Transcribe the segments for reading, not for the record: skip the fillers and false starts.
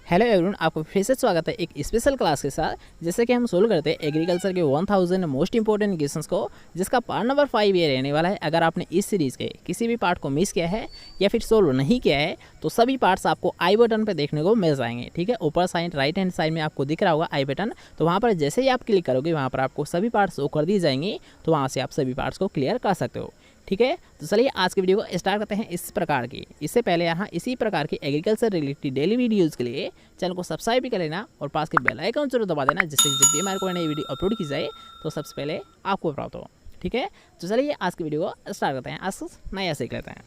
Hello everyone, आपको फिर से स्वागत है एक स्पेशल क्लास के साथ। जैसे कि हम सोल्व करते हैं एग्रीकल्चर के 1000 मोस्ट इंपॉर्टेंट क्वेश्चंस को, जिसका पार्ट नंबर 5 ये रहने वाला है। अगर आपने इस सीरीज़ के किसी भी पार्ट को मिस किया है या फिर सोल्व नहीं किया है तो सभी पार्ट्स आपको आई बटन पर देखने को मिल जाएंगे। ठीक है, ऊपर साइड राइट हैंड साइड में आपको दिख रहा होगा आई बटन, तो वहाँ पर जैसे ही आप क्लिक करोगे वहाँ पर आपको सभी पार्ट्स शो कर दी जाएंगी, तो वहाँ से आप सभी पार्ट्स को क्लियर कर सकते हो। ठीक है, तो चलिए आज की वीडियो को स्टार्ट करते हैं इस प्रकार की। इससे पहले यहाँ इसी प्रकार की एग्रीकल्चर रिलेटेड डेली वीडियोज़ के लिए चैनल को सब्सक्राइब भी कर लेना और पास के बेल आइकन जरूर दबा देना, जिससे जब भी हमारे कोई नई वीडियो अपलोड की जाए तो सबसे पहले आपको प्राप्त हो। ठीक है, तो चलिए आज की वीडियो को स्टार्ट करते हैं। आज नया सीख लेते हैं।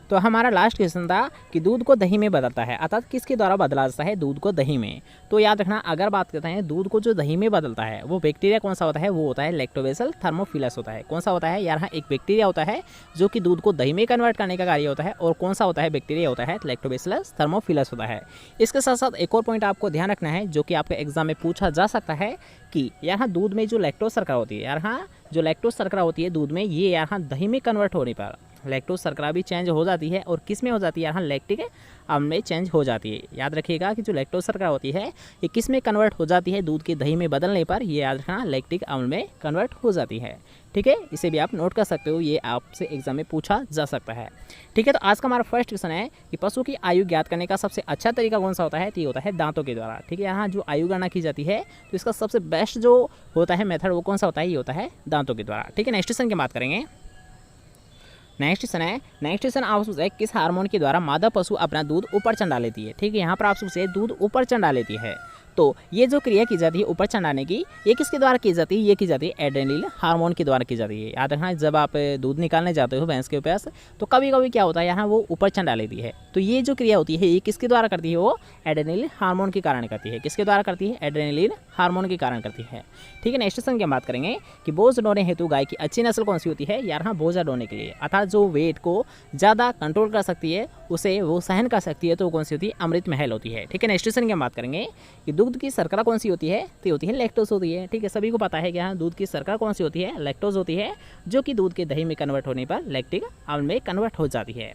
तो हमारा लास्ट क्वेश्चन था कि दूध को दही में बदलता है, अर्थात किसके द्वारा बदला जाता है दूध को दही में। तो याद रखना, अगर बात करते हैं दूध को जो दही में बदलता है वो बैक्टीरिया कौन सा होता है, वो होता है लैक्टोबैसिलस थर्मोफिलस होता है। कौन सा होता है यार, एक बैक्टीरिया होता है जो कि दूध को दही में कन्वर्ट करने का कार्य होता है। और कौन सा होता है बैक्टीरिया होता है, लैक्टोबैसिलस थर्मोफिलस होता है। इसके साथ साथ एक और पॉइंट आपको ध्यान रखना है जो कि आपके एग्जाम में पूछा जा सकता है कि यहाँ दूध में जो लैक्टोज शर्करा होती है, यहाँ जो लैक्टोज शर्करा होती है दूध में, ये यहाँ दही में कन्वर्ट होने पर लैक्टोज शर्करा भी चेंज हो जाती है। और किस में हो जाती है, यहाँ लैक्टिक अम्ल में चेंज हो जाती है। याद रखिएगा कि जो लैक्टोज शर्करा होती है ये किस में कन्वर्ट हो जाती है, दूध के दही में बदलने पर ये याद रखना लैक्टिक अम्ल में कन्वर्ट हो जाती है। ठीक है, इसे भी आप नोट कर सकते हो, ये आपसे एग्जाम में पूछा जा सकता है। ठीक है, तो आज का हमारा फर्स्ट क्वेश्चन है कि पशु की आयु ज्ञात करने का सबसे अच्छा तरीका कौन सा होता है, तो ये होता है दांतों के द्वारा। ठीक है, यहाँ जो आयु गणना की जाती है तो इसका सबसे बेस्ट जो होता है मेथड वो कौन सा होता है, ये होता है दांतों के द्वारा। ठीक है, नेक्स्ट क्वेश्चन की बात करेंगे। नेक्स्ट क्वेश्चन आप पूछे किस हार्मोन के द्वारा मादा पशु अपना दूध ऊपर चढ़ा लेती है। ठीक है, यहाँ पर आप पूछे दूध ऊपर चढ़ा लेती है, तो ये जो क्रिया की जाती है ऊपर चढ़ाने की, ये किसके द्वारा की जाती है, ये की जाती है एड्रेनलिन हार्मोन के द्वारा की जाती है। याद रखना, जब आप दूध निकालने जाते हो भैंस के पास तो कभी कभी क्या होता है यहाँ वो ऊपर चढ़ा लेती है, तो ये जो क्रिया होती है ये किसके द्वारा करती है, वो एड्रेनलिन हार्मोन के कारण करती है। किसके द्वारा करती है, एड्रेनलिन हार्मोन के कारण करती है। ठीक है, नेक्स्ट क्वेश्चन की बात करेंगे कि बोझ ढोने हेतु गाय की अच्छी नस्ल कौन सी होती है। यार हाँ, बोझा ढोने के लिए अर्थात जो वेट को ज़्यादा कंट्रोल कर सकती है, उसे वो सहन कर सकती है, तो वो कौन सी होती है, अमृत महल होती है। ठीक है, नेक्स्ट क्वेश्चन की बात करेंगे कि दूध की शर्करा कौन सी होती है, तो होती है लैक्टोज होती है। ठीक है, सभी को पता है कि यहाँ दूध की शर्करा कौन सी होती है, लैक्टोज होती है, जो कि दूध के दही में कन्वर्ट होने पर लैक्टिक अम्ल में कन्वर्ट हो जाती है।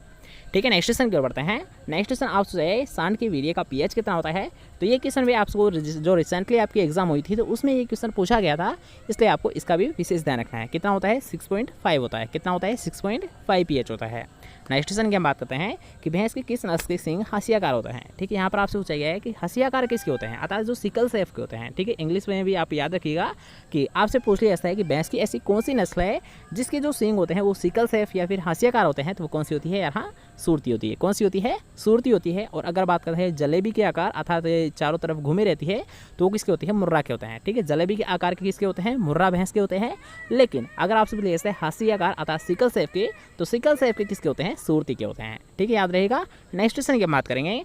ठीक है, नेक्स्ट क्वेश्चन की ओर बढ़ते हैं। नेक्स्ट क्वेश्चन आपसे सांड के वीर्य का पीएच कितना होता है, तो ये क्वेश्चन भी आपको जो रिसेंटली आपकी एग्जाम हुई थी तो उसमें ये क्वेश्चन पूछा गया था, इसलिए आपको इसका भी विशेष ध्यान रखना है। कितना होता है, 6.5 होता है। कितना होता है, 6.5 पीएच होता है। नेक्स्ट क्वेश्चन की हम बात करते हैं कि भैंस के किस नस्ल के सिंग हंसियाकार होते हैं। ठीक है, यहाँ पर आपसे पूछा गया है कि हंसियाकार किसके होते हैं, अर्थात जो सिकल सेफ के होते हैं। ठीक है, इंग्लिश में भी आप याद रखिएगा कि आपसे पूछ लिया जाता है कि भैंस की ऐसी कौन सी नस्ल है जिसके जो सिंग होते हैं वो सिकल सेफ या फिर हंसियाकार होते हैं, तो वो कौन सी होती है, यहाँ सूरती होती है। कौन सी होती है, सूरती होती है। और अगर बात करते हैं जलेबी के आकार अर्थात चारों तरफ घूमे रहती है, तो वो किसके होती है, मुर्रा के होते हैं। ठीक है, जलेबी के आकार के किसके होते हैं, मुर्रा भैंस के होते हैं। लेकिन अगर आपसे पूछ लिया जाता है हंसियाकार अर्थात सिकल सेफ के, तो सिकल सेफ के किसके होते हैं, सूरती के होते हैं। ठीक है, याद रहेगा। नेक्स्ट क्वेश्चन की बात करेंगे।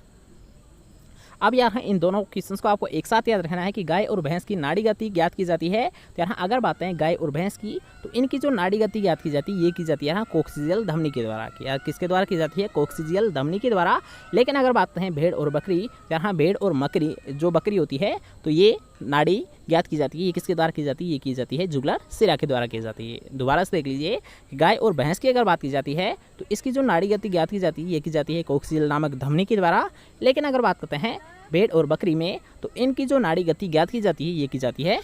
अब यहाँ इन दोनों क्वेश्चंस को आपको एक साथ याद रखना है कि गाय और भैंस की नाड़ी गति ज्ञात की जाती है। तो यहाँ अगर बात है गाय और भैंस की, तो इनकी जो नाड़ी गति ज्ञात की जाती है ये की जाती है यहाँ कोक्सीजियल धमनी के द्वारा। या किसके द्वारा की जाती है, कोक्सीजियल धमनी के द्वारा। लेकिन अगर बात है भेड़ और बकरी, तो यहाँ भेड़ और मकरी जो बकरी होती है तो ये नाड़ी ज्ञात की जाती है, ये किसके द्वारा की जाती है, ये की जाती है जुगलर सिरा के द्वारा की जाती है। दोबारा से देख लीजिए, गाय और भैंस की अगर बात की जाती है तो इसकी जो नाड़ी गति ज्ञात की जाती है ये की जाती है कोक्सीजियल नामक धमनी के द्वारा। लेकिन अगर बात करते हैं भेड़ और बकरी में, तो इनकी जो नाड़ी गति ज्ञात की जाती है ये की जाती है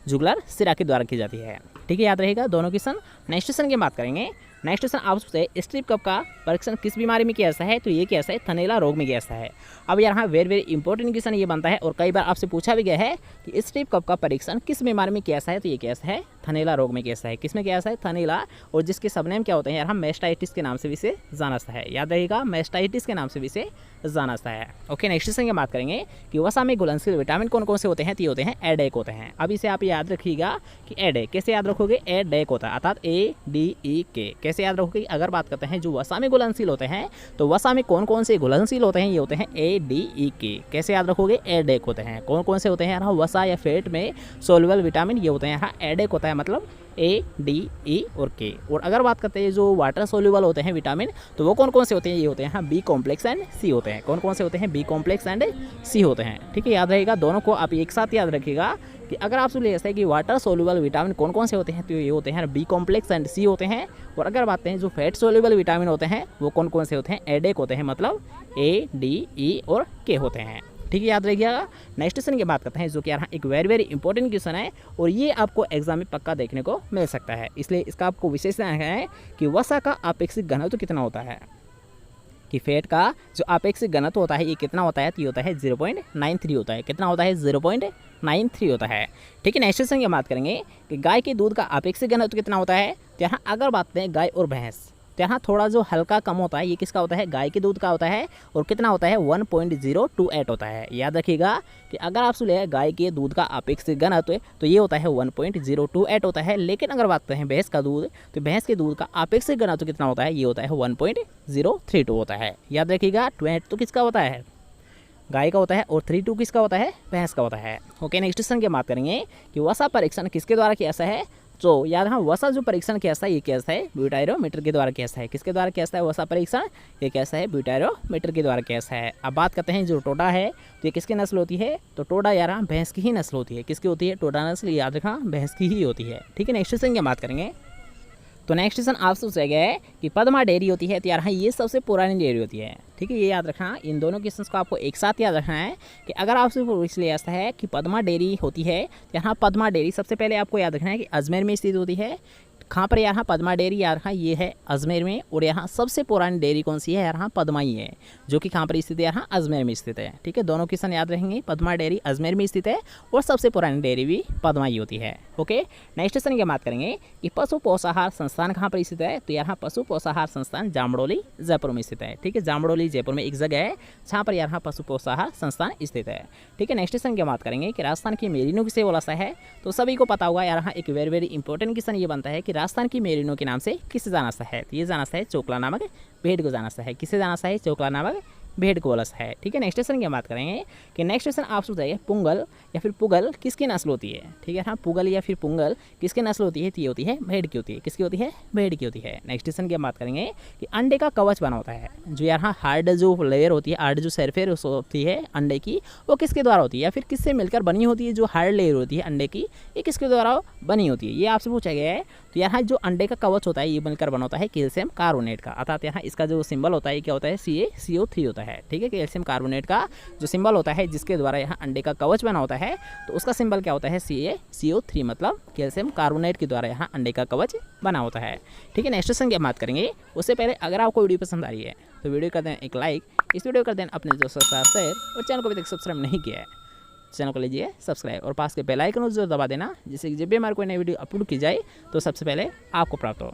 जुगलर सिरा के द्वारा की जाती है। ठीक है, याद रहेगा दोनों क्वेश्चन। नेक्स्ट क्वेश्चन की बात करेंगे। नेक्स्ट क्वेश्चन आप पूछते हैं स्ट्रिप कप का परीक्षण किस बीमारी में किया जाता है, तो ये किया जाता है थनैला रोग में किया जाता है। अब यहाँ वेरी वेरी इंपॉर्टेंट क्वेश्चन ये बनता है और कई बार आपसे पूछा भी गया है कि स्ट्रिप कप का परीक्षण किस बीमारी में किया जाता है, तो ये किया जाता है थनैला रोग में किया जाता है। किस में किया जाता है, थनैला, और जिसके सबनेम क्या होते हैं यार, हम मेस्टाइटिस के नाम से भी इसे जाना जाता है। याद रहेगा, मेस्टाइटिस के नाम से भी इसे जाना जाता है। ओके, नेक्स्ट क्वेश्चन की बात करेंगे कि वसा में घुलनशील विटामिन कौन कौन से होते हैं, तो ये होते हैं एडेक होते हैं। अब इसे आप याद रखिएगा कि एडेक कैसे याद रखोगे, एडेक होता है अर्थात ADEK। कैसे याद रखोगे, अगर बात करते हैं जो वसा में घुलनशील होते हैं, तो वसा में कौन कौन से घुलनशील होते हैं, ये होते हैं ADEK। कैसे याद रखोगे, एडेक होते हैं। कौन कौन से होते हैं यहाँ, वसा या फैट में सोल्युबल विटामिन ये होते हैं यहाँ एडेक होता है, मतलब ए, डी, ई और के। और अगर बात करते हैं जो वाटर सोल्यूबल होते हैं विटामिन, तो वो कौन कौन से होते हैं? ये होते हैं बी कॉम्प्लेक्स एंड सी होते हैं। कौन कौन से होते हैं? बी कॉम्प्लेक्स एंड सी होते हैं। ठीक है, याद रहेगा, दोनों को आप एक साथ याद रखिएगा कि अगर आपसे ले ऐसा है कि वाटर सोल्यूबल विटामिन कौन कौन से होते हैं, तो ये होते हैं बी कॉम्प्लेक्स एंड सी होते हैं। और अगर बात करें जो फैट सोल्यूबल विटामिन होते हैं वो कौन कौन से होते हैं? एडेक होते हैं, मतलब ए, डी, ई और के होते हैं। ठीक है, याद रखिएगा। नेक्स्ट क्वेश्चन की बात करते हैं जो कि यहाँ एक वेरी इंपॉर्टेंट क्वेश्चन है और ये आपको एग्जाम में पक्का देखने को मिल सकता है, इसलिए इसका आपको विशेष ध्यान है कि वसा का आपेक्षिक घनत्व कितना होता है, कि फैट का जो आपेक्षिक घनत्व होता है ये कितना होता है? तो ये होता है 0.93 होता है। कितना होता है? 0.93 होता है। ठीक है, नेक्स्ट क्वेश्चन की बात करेंगे कि गाय के दूध का आपेक्षिक घनत्व कितना होता है। तो यहाँ अगर बात करें गाय और भैंस, तो यहाँ थोड़ा जो हल्का कम होता है, ये किसका होता है? गाय के दूध का होता है। और कितना होता है? 1.028 होता है। याद रखिएगा कि अगर आप सुने गाय के दूध का अपेक्षित घनत्व तो ये होता है 1.028 होता है। लेकिन अगर बात करें भैंस का दूध, तो भैंस के दूध का अपेक्षित घनत्व कितना होता है? ये होता है 1.032 होता है। याद रखिएगा, 22 तो किसका होता है? गाय का होता है और 32 किसका होता है? भैंस का होता है। ओके, नेक्स्ट क्वेश्चन की बात करेंगे कि वसा परीक्षण किसके द्वारा किया जाता है। तो याद हाँ, वसा जो परीक्षण कैसा है ये कैसा है? ब्यूटायरोमीटर के द्वारा कैसा है? किसके द्वारा कैसा है वसा परीक्षण? ये कैसा है? ब्यूटायरोमीटर के द्वारा कैसा है। अब बात करते हैं जो टोडा है, तो ये किसकी नस्ल होती है? तो टोडा यार हाँ भैंस की ही नस्ल होती है। किसकी होती है? टोडा नस्ल, याद रखना भैंस की ही होती है। ठीक है, नेक्स्ट क्वेश्चन की बात करेंगे। तो नेक्स्ट क्वेश्चन आपसे पूछा गया है कि पद्मा डेयरी होती है, तो यार हाँ ये सबसे पुरानी डेयरी होती है। ठीक है, ये याद रखना। इन दोनों क्वेश्चंस को आपको एक साथ याद रखना है कि अगर आपसे इसलिए ऐसा है कि पद्मा डेयरी होती है, तो यहाँ पद्मा डेयरी सबसे पहले आपको याद रखना है कि अजमेर में स्थित होती है। कहाँ पर? यहाँ पद्मा डेयरी यार हाँ ये है अजमेर में। और यहाँ सबसे पुरानी डेयरी कौन सी है? यार हाँ पद्मा ही है, जो कि कहाँ पर स्थित है? यहाँ अजमेर में स्थित है। ठीक है, दोनों क्वेश्चन याद रहेंगे। पद्मा डेयरी अजमेर में स्थित है और सबसे पुरानी डेयरी भी पद्मा ही होती है। ओके, नेक्स्ट क्वेश्चन की बात करेंगे कि पशु पोषाहार संस्थान कहाँ पर स्थित है। तो यहाँ पशु पोषाहार संस्थान जामडोली जयपुर में स्थित है। ठीक है, जामडोली जयपुर में एक जगह है जहाँ पर यहाँ पशु पोषाहार संस्थान स्थित है। ठीक है, नेक्स्ट क्वेश्चन की बात करेंगे कि राजस्थान की मेरिनो किसे बोला सा है। तो सभी को पता होगा यार हाँ, एक वेरी इंपॉर्टेंट क्वेश्चन ये बनता है कि राजस्थान की मेरिनो के नाम से किसे जाना सा है। तो ये जाना सा है चोकला नामक भेड़ को जाना सा है। किसे जाना सा है? चोकला नामक भेड़ को बोला सा है। ठीक है, नेक्स्ट क्वेश्चन की बात करेंगे कि नेक्स्ट क्वेश्चन आपसे बताइए पुंगल या फिर पुगल किसकी नस्ल होती है। ठीक है, हाँ पुगल या फिर पुंगल किसकी नस्ल होती है? तो ये होती है भेड़ की होती है। किसकी होती है? भेड़ की होती है। नेक्स्ट क्वेश्चन की बात करेंगे कि अंडे का कवच बना होता है, जो यहाँ हार्ड जो लेयर होती है, हार्ड जो सरफेयर होती है अंडे की, वो किसके द्वारा होती है या फिर किससे मिलकर बनी होती है? जो हार्ड लेयर होती है अंडे की, ये किसके द्वारा बनी होती है? ये आपसे पूछा गया है। तो यहाँ जो अंडे का कवच होता है ये बनकर बना होता है कैल्शियम कार्बोनेट का, अर्थात यहाँ इसका जो सिंबल होता है क्या होता है? CaCO3 होता है। ठीक है, कैल्शियम कार्बोनेट का जो सिंबल होता है जिसके द्वारा यहाँ अंडे का कवच बना होता है, तो उसका सिंबल क्या होता है? CaCO3, मतलब कैल्शियम कार्बोनेट के द्वारा यहाँ अंडे का कवच बना होता है। ठीक है, नेक्स्ट क्वेश्चन की बात करेंगे। उससे पहले अगर आपको वीडियो पसंद आ रही है तो वीडियो कर दें एक लाइक, इस वीडियो कर दें अपने दोस्तों के साथ शेयर, और चैनल को अभी तक सब्सक्राइब नहीं किया है चैनल को लीजिए सब्सक्राइब और पास के बेल आइकन को जरूर दबा देना, जिससे कि जब भी हमारी कोई नई वीडियो अपलोड की जाए तो सबसे पहले आपको प्राप्त हो।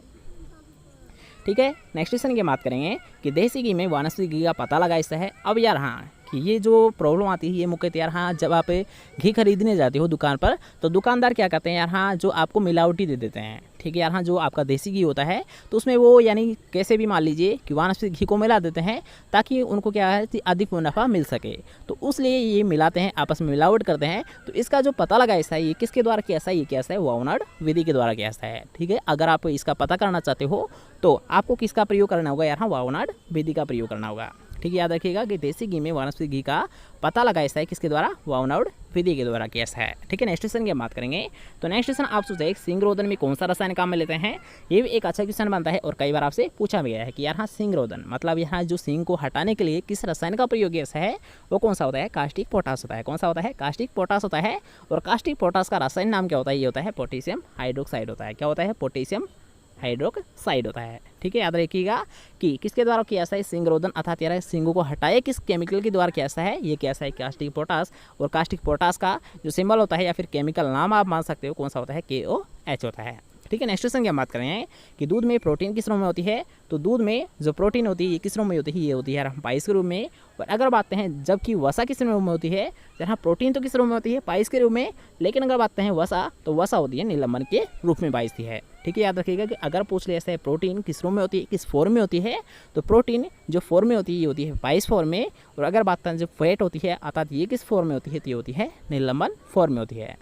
ठीक है, नेक्स्ट क्वेश्चन की बात करेंगे कि देसी घी में वानस्पतिक घी का पता लगा इससे है। अब यार हाँ कि ये जो प्रॉब्लम आती है ये मुख्यतः यार हाँ जब आप घी खरीदने जाते हो दुकान पर, तो दुकानदार क्या करते हैं यार हाँ जो आपको मिलावटी दे देते हैं। ठीक है, यार हाँ जो आपका देसी घी होता है तो उसमें वो यानी कैसे भी मान लीजिए कि वानस्पतिक घी को मिला देते हैं ताकि उनको क्या है कि अधिक मुनाफा मिल सके, तो उसलिए ये मिलाते हैं, आपस में मिलावट करते हैं। तो इसका जो पता लगा ऐसा है ये किसके द्वारा किया है? ये कैसा है? वाउनाड विधि के द्वारा किया है। ठीक है, अगर आप इसका पता करना चाहते हो तो आपको किसका प्रयोग करना होगा? यार हाँ वाउनाड विधि का प्रयोग करना होगा। ठीक है, याद रखिएगा कि देसी घी में वानस्पतिक घी का पता लगा ऐसा है किसके द्वारा? वाउनाड विधि के द्वारा किया है। ठीक है, नेक्स्ट क्वेश्चन की बात करेंगे। तो नेक्स्ट क्वेश्चन आप सोचते हैं सिंगरोधन में कौन सा रसायन काम में लेते हैं। ये भी एक अच्छा क्वेश्चन बनता है और कई बार आपसे पूछा भी गया है कि यार हाँ सिंगरोधन मतलब यहाँ जो सिंग को हटाने के लिए किस रसायन का प्रयोग ऐसा है, वो कौन सा होता है? कास्टिक पोटास होता है। कौन सा होता है? कास्टिक पोटास होता है। और कास्टिक पोटास का रासायनिक नाम क्या होता है? ये होता है पोटेशियम हाइड्रोक्साइड होता है। क्या होता है? पोटेशियम हाइड्रोक्साइड होता है। ठीक है, याद रखिएगा कि किसके द्वारा किया है? सिंगरोधन, अर्थात यार सिंगों को हटाए किस केमिकल के द्वारा किया है? ये क्या है? Caustic potash. और कास्टिक पोटास का जो सिंबल होता है या फिर केमिकल नाम आप मान सकते हो कौन सा होता है? KOH होता है। ठीक है, नेक्स्ट क्वेश्चन की हम बात करें कि दूध में प्रोटीन किस रूप में होती है। तो दूध में जो प्रोटीन होती है ये किस रूप में होती है? ये होती है पाइस के रूप में। और अगर बात करें जबकि वसा किस रूप में होती है, जहाँ प्रोटीन तो किस रूप में होती है? पाइस के रूप में। लेकिन अगर बात करें वसा, तो वसा होती है निलंबन के रूप में पाइस है। ठीक है, याद रखिएगा कि अगर पूछ लिया है प्रोटीन किस रूप में होती है, किस फॉर्म में होती है, तो प्रोटीन जो फॉर्म में होती है ये होती है पाइस फॉर्म में। और अगर बात करें जो फैट होती है अर्थात ये किस फॉर्म में होती है, तो ये होती है निलंबन फॉर्म में होती है।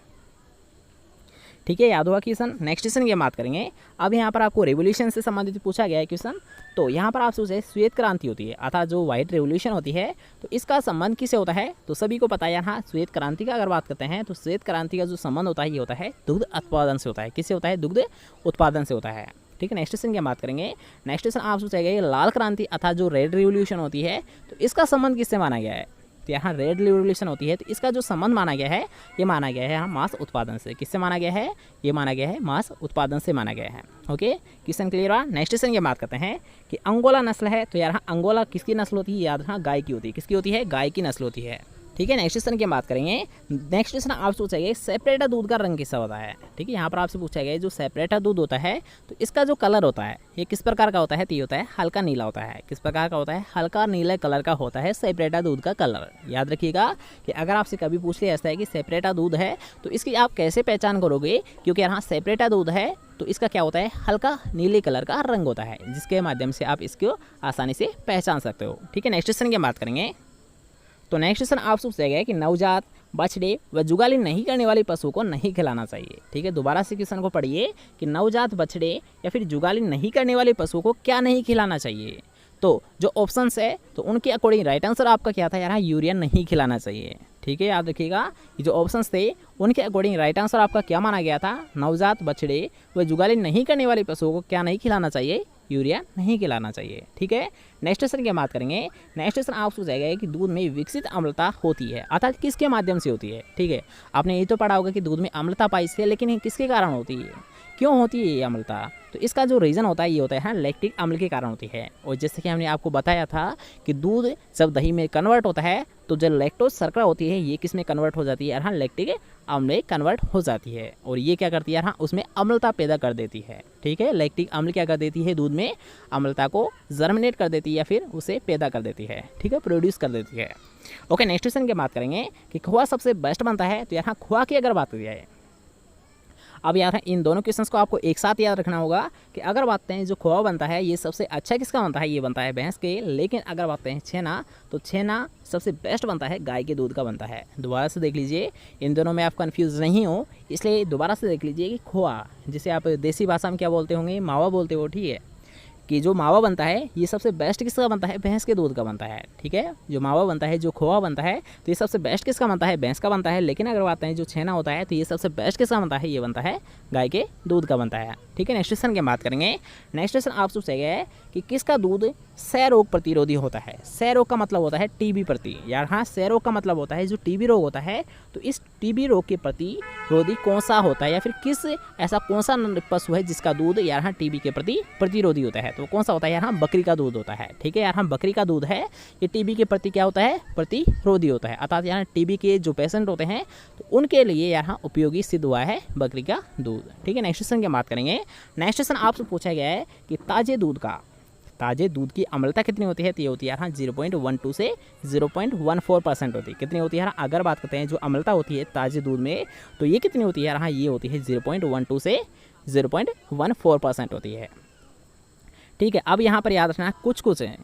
ठीक है, याद हुआ क्वेश्चन। नेक्स्ट क्वेश्चन की बात करेंगे। अब यहाँ पर आपको रेवोल्यूशन से संबंधित पूछा गया है क्वेश्चन। तो यहाँ पर आपसे पूछे श्वेत क्रांति होती है अर्थात जो व्हाइट रेवोल्यूशन होती है, तो इसका संबंध किससे होता है? तो सभी को पता है यहाँ श्वेत क्रांति का अगर बात करते हैं तो श्वेत क्रांति का जो संबंध होता है ये होता है दुग्ध उत्पादन से होता है। किससे होता है? दुग्ध उत्पादन से होता है। ठीक है, नेक्स्ट क्वेश्चन की बात करेंगे। नेक्स्ट क्वेश्चन आप पूछेगा लाल क्रांति अर्थात जो रेड रिवोल्यूशन होती है, तो इसका संबंध किससे माना गया है? तो यहाँ रेड रिवोल्यूशन होती है, तो इसका जो संबंध माना गया है ये माना गया है यहाँ मांस उत्पादन से। किससे माना गया है? ये माना गया है मांस उत्पादन से माना गया है। ओके, क्वेश्चन क्लियर हुआ। नेक्स्ट क्वेश्चन की बात करते हैं कि अंगोला नस्ल है, तो यहाँ अंगोला किसकी नस्ल होती है? याद रखना गाय की होती है। किसकी होती है? गाय की नस्ल होती है। ठीक है, नेक्स्ट क्वेश्चन की बात करेंगे। नेक्स्ट क्वेश्चन आपसे पूछा गया सेपरेटर दूध का रंग कैसा होता है? ठीक है, यहाँ पर आपसे पूछा गया जो सेपरेटर दूध होता है तो इसका जो कलर होता है ये किस प्रकार का होता है? तो ये होता है हल्का नीला होता है। किस प्रकार का होता है? हल्का नीले कलर का होता है सेपरेटर दूध का कलर। याद रखिएगा कि अगर आपसे कभी पूछ लिया ऐसा है कि सेपरेटर दूध है तो इसकी आप कैसे पहचान करोगे, क्योंकि यहाँ सेपरेटर दूध है तो इसका क्या होता है? हल्का नीले कलर का रंग होता है, जिसके माध्यम से आप इसको आसानी से पहचान सकते हो। ठीक है, नेक्स्ट क्वेश्चन की बात करेंगे। तो नेक्स्ट क्वेश्चन आपसे पूछा गया कि नवजात बछड़े व जुगाली नहीं करने वाले पशु को नहीं खिलाना चाहिए। ठीक है, दोबारा से क्वेश्चन को पढ़िए कि नवजात बछड़े या फिर जुगाली नहीं करने वाले पशु को क्या नहीं खिलाना चाहिए। तो जो ऑप्शंस है तो उनके अकॉर्डिंग राइट आंसर आपका क्या था? यार यूरिया नहीं खिलाना चाहिए। ठीक है, याद रखिएगा ये जो ऑप्शंस थे उनके अकॉर्डिंग राइट आंसर आपका क्या माना गया था? नवजात बछड़े व जुगाली नहीं करने वाले पशुओं को क्या नहीं खिलाना चाहिए? यूरिया नहीं खिलाना चाहिए। ठीक है, नेक्स्ट क्वेश्चन की बात करेंगे। नेक्स्ट क्वेश्चन आपसे पूछा गया कि दूध में विकसित अम्लता होती है अर्थात किसके माध्यम से होती है? ठीक है, आपने ये तो पढ़ा होगा कि दूध में अम्लता पाई है, लेकिन ये किसके कारण होती है? क्यों होती है ये अम्लता? तो इसका जो रीज़न होता है ये होता है लैक्टिक अम्ल के कारण होती है। और जैसे कि हमने आपको बताया था कि दूध जब दही में कन्वर्ट होता है तो जो लैक्टोज शर्करा होती है ये किस में कन्वर्ट हो जाती है? यहाँ लैक्टिक अम्ल में कन्वर्ट हो जाती है और ये क्या करती है? यहाँ उसमें अम्लता पैदा कर देती है। ठीक है, लैक्टिक अम्ल क्या कर देती है? दूध में अम्लता को जर्मिनेट कर देती है या फिर उसे पैदा कर देती है। ठीक है, प्रोड्यूस कर देती है। ओके, नेक्स्ट क्वेश्चन की बात करेंगे कि खोआ सबसे बेस्ट बनता है। तो यहाँ खोआ की अगर बात की जाए, अब यार इन दोनों क्वेश्चंस को आपको एक साथ याद रखना होगा कि अगर बात करें जो खोआ बनता है ये सबसे अच्छा किसका बनता है? ये बनता है भैंस के। लेकिन अगर बात करें छेना, तो छेना सबसे बेस्ट बनता है गाय के दूध का बनता है। दोबारा से देख लीजिए, इन दोनों में आप कंफ्यूज नहीं हो, इसलिए दोबारा से देख लीजिए कि खोआ जिसे आप देसी भाषा में क्या बोलते होंगे? मावा बोलते हो। ठीक है, कि जो मावा बनता है ये सबसे बेस्ट किसका बनता है? भैंस के दूध का बनता है। ठीक है, जो मावा बनता है, जो खोआ बनता है, तो ये सबसे बेस्ट किसका बनता है? भैंस का बनता है। लेकिन अगर बात करें जो छेना होता है तो ये सबसे बेस्ट किसका बनता है? ये बनता है गाय के दूध का बनता है। ठीक है, नेक्स्ट क्वेश्चन की बात करेंगे। नेक्स्ट क्वेश्चन आपसे पूछा गया है कि किसका दूध क्षय रोग प्रतिरोधी होता है? क्षय रोग का मतलब होता है टीबी प्रति। यार हाँ, क्षय रोग का मतलब होता है जो टीबी रोग होता है, तो इस टीबी रोग के प्रतिरोधी कौन सा होता है या फिर किस ऐसा कौन सा पशु है जिसका दूध यार हाँ टीबी के प्रति प्रतिरोधी होता है? तो कौन सा होता है? यार हाँ, बकरी का दूध होता है। ठीक है, यार हाँ, बकरी का दूध है ये टीबी के प्रति क्या होता है? प्रतिरोधी होता है। अर्थात यहाँ टीबी के जो पेशेंट होते हैं तो उनके लिए यहाँ उपयोगी सिद्ध हुआ है बकरी का दूध। ठीक है, नेक्स्ट क्वेश्चन की बात करेंगे। नेक्स्ट क्वेश्चन आपसे पूछा गया है कि ताजे दूध की अम्लता कितनी होती है? तो ये होती है यहाँ 0.12 से 0.14% होती है। कितनी होती है? अगर बात करते हैं जो अम्लता होती है ताजे दूध में तो ये कितनी होती है? यहाँ ये होती है 0.12 से 0.14% होती है। ठीक है, अब यहाँ पर याद रखना कुछ है।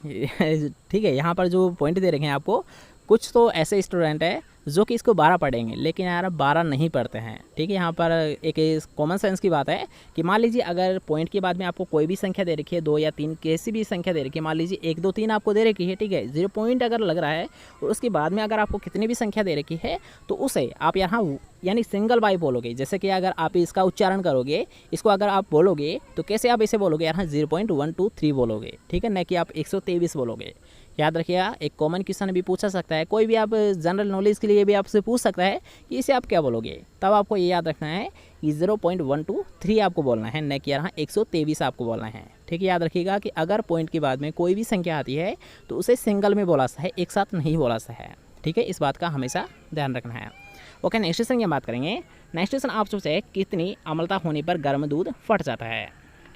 ठीक है, यहाँ पर जो पॉइंट दे रखे हैं आपको, कुछ तो ऐसे स्टूडेंट है जो कि इसको 12 पढ़ेंगे लेकिन यार 12 नहीं पढ़ते हैं। ठीक है, यहाँ पर एक कॉमन सेंस की बात है कि मान लीजिए अगर पॉइंट के बाद में आपको कोई भी संख्या दे रखी है, 2 या 3 कैसी भी संख्या दे रखी है, मान लीजिए 1 2 3 आपको दे रखी है। ठीक है, 0 पॉइंट अगर लग रहा है और उसके बाद में अगर आपको कितनी भी संख्या दे रखी है तो उसे आप यहाँ यानी सिंगल बाई बोलोगे। जैसे कि अगर आप इसका उच्चारण करोगे, इसको अगर आप बोलोगे तो कैसे आप इसे बोलोगे? यहाँ 0.123 बोलोगे। ठीक है, न कि आप 123 बोलोगे। याद रखिएगा, एक कॉमन क्वेश्चन भी पूछा सकता है, कोई भी आप जनरल नॉलेज के लिए भी आपसे पूछ सकता है कि इसे आप क्या बोलोगे। तब आपको ये याद रखना है कि 0.123 आपको बोलना है, न कि यहाँ 123 आपको बोलना है। ठीक है, याद रखिएगा कि अगर पॉइंट के बाद में कोई भी संख्या आती है तो उसे सिंगल में बोला सा है, एक साथ नहीं बोला सा है। ठीक है, इस बात का हमेशा ध्यान रखना है। ओके, नेक्स्ट क्वेश्चन की बात करेंगे। नेक्स्ट क्वेश्चन आप सोचे कितनी अम्लता होने पर गर्म दूध फट जाता है?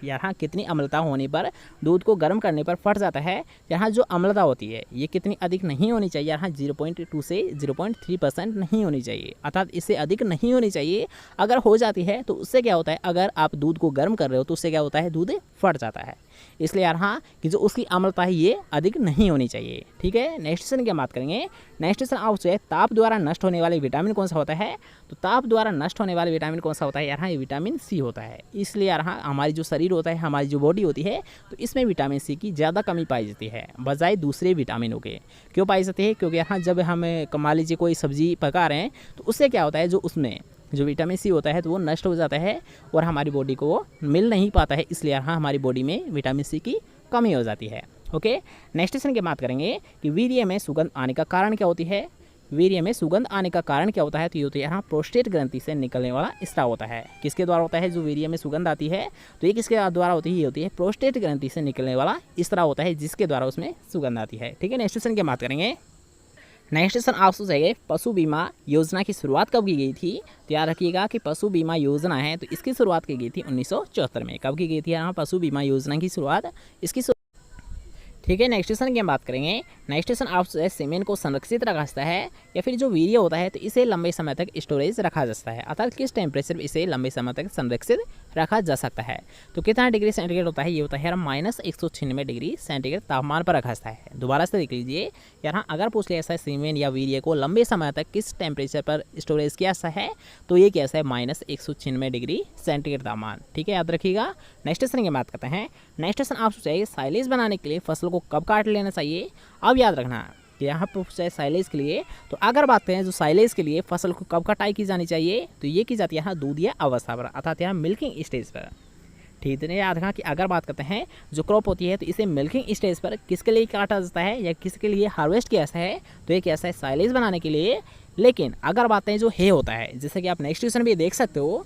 यहाँ कितनी अम्लता होने पर दूध को गर्म करने पर फट जाता है? यहाँ जो अम्लता होती है ये कितनी अधिक नहीं होनी चाहिए? यहाँ 0.2 से 0.3% नहीं होनी चाहिए, अर्थात इससे अधिक नहीं होनी चाहिए। अगर हो जाती है तो उससे क्या होता है? अगर आप दूध को गर्म कर रहे हो तो उससे क्या होता है? दूध फट जाता है। इसलिए यार हाँ कि जो उसकी अम्लता है ये अधिक नहीं होनी चाहिए। ठीक है, नेक्स्ट क्वेश्चन की बात करेंगे। नेक्स्ट क्वेश्चन आपसे है ताप द्वारा नष्ट होने वाले विटामिन कौन सा होता है? तो ताप द्वारा नष्ट होने वाले विटामिन कौन सा होता है यार हाँ, ये विटामिन सी होता है। इसलिए यार हाँ हमारी जो शरीर होता है, हमारी जो बॉडी होती है, तो इसमें विटामिन सी की ज़्यादा कमी पाई जाती है बजाय दूसरे विटामिनों के। क्यों पाई जाती है? क्योंकि यहाँ जब हम मान लीजिए कोई सब्जी पका रहे हैं तो उससे क्या होता है, जो उसमें जो विटामिन सी होता है तो वो नष्ट हो जाता है और हमारी बॉडी को वो मिल नहीं पाता है। इसलिए यहाँ हमारी बॉडी में विटामिन सी की कमी हो जाती है। ओके, नेक्स्ट क्वेश्चन की बात करेंगे कि वीर्य में सुगंध आने का कारण क्या होती है? वीर्य में सुगंध आने का कारण क्या होता है? तो ये होती है यहाँ प्रोस्टेट ग्रंथि से निकलने वाला स्राव होता है। किसके द्वारा होता है जो वीर्य में सुगंध आती है? तो ये किसके द्वारा होती है? ये होती है प्रोस्टेट ग्रंथि से निकलने वाला स्राव होता है, जिसके द्वारा उसमें सुगंध आती है। ठीक है, नेक्स्ट क्वेश्चन की बात करेंगे। नेक्स्ट क्वेश्चन आप सोचेंगे पशु बीमा योजना की शुरुआत कब की गई थी? तो याद रखिएगा कि पशु बीमा योजना है तो इसकी शुरुआत की गई थी 1974 में। कब की गई थी यहाँ पशु बीमा योजना की शुरुआत? ठीक है, नेक्स्ट क्वेश्चन की हम बात करेंगे। नेक्स्ट क्वेश्चन आप सीमेंट को संरक्षित रखा जाता है या फिर जो वीर्य होता है तो इसे लंबे समय तक स्टोरेज रखा जा सकता है, अर्थात किस टेम्परेचर में इसे लंबे समय तक संरक्षित रखा जा सकता है? तो कितना डिग्री सेंटीग्रेड होता है? ये होता है यार -196 डिग्री सेंटीग्रेड तापमान पर रखा जाता है। दोबारा से देख लीजिए यार, अगर पूछ लिया ऐसा सीमेंट या वीर्य को लंबे समय तक किस टेम्परेचर पर स्टोरेज किया जाता है, तो ये कैसा है -196 डिग्री सेंटीग्रेड तापमान। ठीक है, याद रखिएगा। नेक्स्ट क्वेश्चन की बात करते हैं। नेक्स्ट क्वेश्चन आप सोचिए साइलेज बनाने के लिए फसल को कब काट लेना चाहिए? अब याद रखना कि यहाँ पर पूछा है साइलेज के लिए, तो अगर बात करें जो साइलेज के लिए फसल को कब कटाई की जानी चाहिए, तो ये की जाती है यहाँ दूध या अवस्था पर, अर्थात यहाँ मिल्किंग स्टेज पर। ठीक है, याद रखना कि अगर बात करते हैं जो क्रॉप होती है तो इसे मिल्किंग स्टेज पर किसके लिए काटा जाता है या किसके लिए हार्वेस्ट किया जाता है? तो ये कैसा है साइलेज बनाने के लिए। लेकिन अगर बात करें जो है होता है, जैसे कि आप नेक्स्ट क्वेश्चन भी देख सकते हो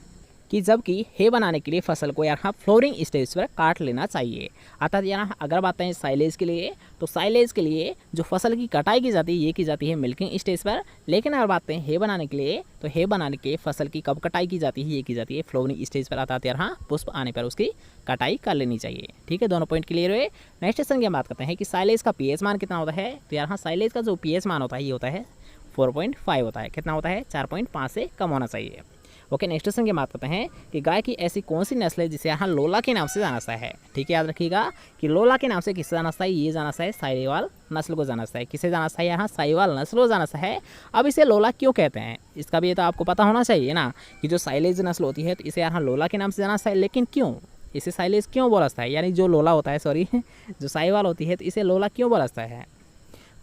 कि जबकि है बनाने के लिए फसल को यहाँ फ्लोरिंग स्टेज पर काट लेना चाहिए। अर्थात यहाँ अगर बात करें साइलेज के लिए, तो साइलेज के लिए जो फसल की कटाई की जाती है ये की जाती है मिल्किंग स्टेज पर। लेकिन अगर बात करें है बनाने के लिए, तो है बनाने के फसल की कब कटाई की जाती है? ये की जाती है फ्लोरिंग स्टेज पर, अर्थात यहाँ पुष्प आने पर उसकी कटाई कर लेनी चाहिए। ठीक है, दोनों पॉइंट क्लियर हुए। नेक्स्ट क्वेश्चन की हम बात करते हैं कि साइलेज का पीएच मान कितना होता है? तो यहाँ साइलेज का जो पीएच मान होता है ये होता है 4.5 होता है। कितना होता है? 4.5 से कम होना चाहिए। ओके, नेक्स्ट क्वेश्चन की बात करते हैं कि गाय की ऐसी कौन सी नस्ल है जिसे यहाँ लोला के नाम से जाना जाता है? ठीक है, याद रखिएगा कि लोला के नाम से किसे जाना जाता है? ये जाना जाता है साहिवाल नस्ल को जाना जाता है। किसे जाना जाता है? यहाँ साहिवाल नस्ल को जाना जाता है। अब इसे लोला क्यों कहते हैं इसका भी तो आपको पता होना चाहिए ना, कि जो साइलेज नस्ल होती है तो इसे यहाँ लोला के नाम से जाना जाता है। लेकिन क्यों इसे साइलेज क्यों बोला जाता है? यानी जो लोला होता है, सॉरी जो साहिवाल होती है तो इसे लोला क्यों बोला जाता है?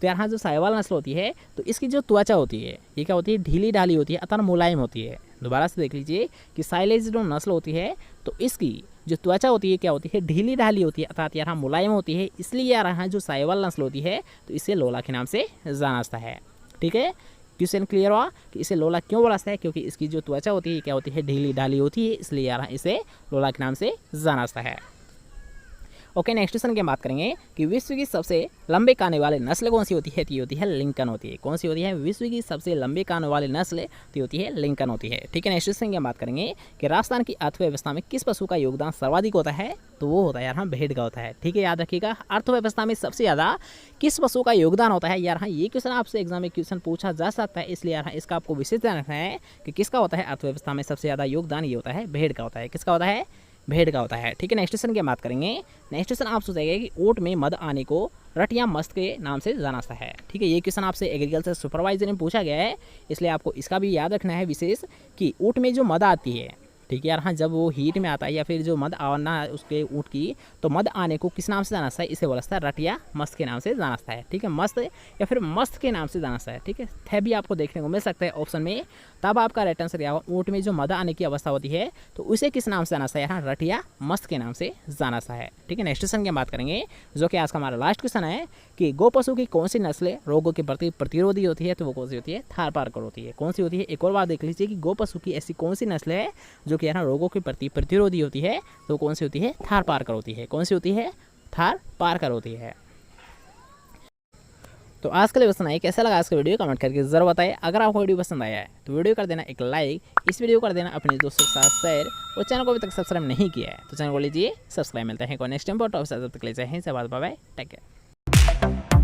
तो यहाँ जो साहिवाल नस्ल होती है तो इसकी जो त्वचा होती है ये क्या होती है? ढीली ढाली होती है, अतः मुलायम होती है। दोबारा से देख लीजिए कि साइलेज जो नस्ल होती है तो इसकी जो त्वचा होती है क्या होती है? ढीली ढाली होती है, अर्थात यहाँ मुलायम होती है। इसलिए यार यहाँ जो साहिवाल नस्ल होती है तो इसे लोला के नाम से जाना जाता है। ठीक है, क्वेश्चन क्लियर हुआ कि इसे लोला क्यों बोला जाता है? क्योंकि इसकी जो त्वचा होती है क्या होती है? ढीली ढाली होती है, इसलिए यार इसे लोला के नाम से जाना जाता है। ओके, नेक्स्ट क्वेश्चन की बात करेंगे कि विश्व की सबसे लंबे कान वाली नस्ल कौन सी होती है? तो ये होती है लिंकन होती है। कौन सी होती है? विश्व की सबसे लंबे कान वाली नस्ल तो होती है लिंकन होती है। ठीक है, नेक्स्ट क्वेश्चन की बात करेंगे कि राजस्थान की अर्थव्यवस्था में किस पशु का योगदान सर्वाधिक होता है? तो वो होता है यार भेड़ का होता है। ठीक है, याद रखिएगा अर्थव्यवस्था में सबसे ज़्यादा किस पशु का योगदान होता है? यार ये क्वेश्चन आपसे एग्जाम में क्वेश्चन पूछा जा सकता है, इसलिए यार इसका आपको विशेष ध्यान रखना है कि किसका होता है अर्थव्यवस्था में सबसे ज़्यादा योगदान? ये होता है भेड़ का होता है। किसका होता है? भेड़ का होता है। ठीक है, नेक्स्ट क्वेश्चन की बात करेंगे। नेक्स्ट क्वेश्चन आप सोचेंगे कि ऊँट में मद आने को रट या मस्त के नाम से जाना जाता है। ठीक है, ये क्वेश्चन आपसे एग्रीकल्चर सुपरवाइजर में पूछा गया है, इसलिए आपको इसका भी याद रखना है विशेष कि ऊँट में जो मद आती है, ठीक है यार हाँ, जब वो हीट में आता है या फिर जो मद आना उसके ऊँट की, तो मद आने को किस नाम से जाना है? इसे बोला जाता है रट या मस्त के नाम से जाना है। ठीक है, मस्त या फिर मस्त के नाम से जाना है। ठीक है भी आपको देखने को मिल सकता है ऑप्शन में, तब आपका राइट आंसर क्या होगा? ऊँट में जो मद आने की अवस्था होती है तो उसे किस नाम से जाना है? यहाँ रट या मस्त के नाम से जाना है। ठीक है, नेक्स्ट क्वेश्चन की बात करेंगे जो कि आज का हमारा लास्ट क्वेश्चन है कि गो पशु की कौन सी नस्ल रोगों के प्रति प्रतिरोधी होती है? तो वो कौन सी होती है? थारपारकर होती है। कौन सी होती है? एक और बात देख लीजिए कि गो पशु की ऐसी कौन सी नस्ल है जो कि यहाँ रोगों के प्रति प्रतिरोधी होती है? तो कौन सी होती है? थारपारकर होती है। कौन सी होती है? थारपारकर होती है। तो आज के लिए बस इतना ही। कैसा लगा आज का वीडियो कमेंट करके जरूर बताएं। अगर आपको वीडियो पसंद आया है तो वीडियो कर देना एक लाइक, इस वीडियो कर देना अपने दोस्तों के साथ शेयर, और चैनल को अभी तक सब्सक्राइब नहीं किया है तो चैनल को लीजिए सब्सक्राइब। मिलते हैं नेक्स्ट टाइम पर, तब तक के लिए जय हिंद, बाय बाय, टेक केयर।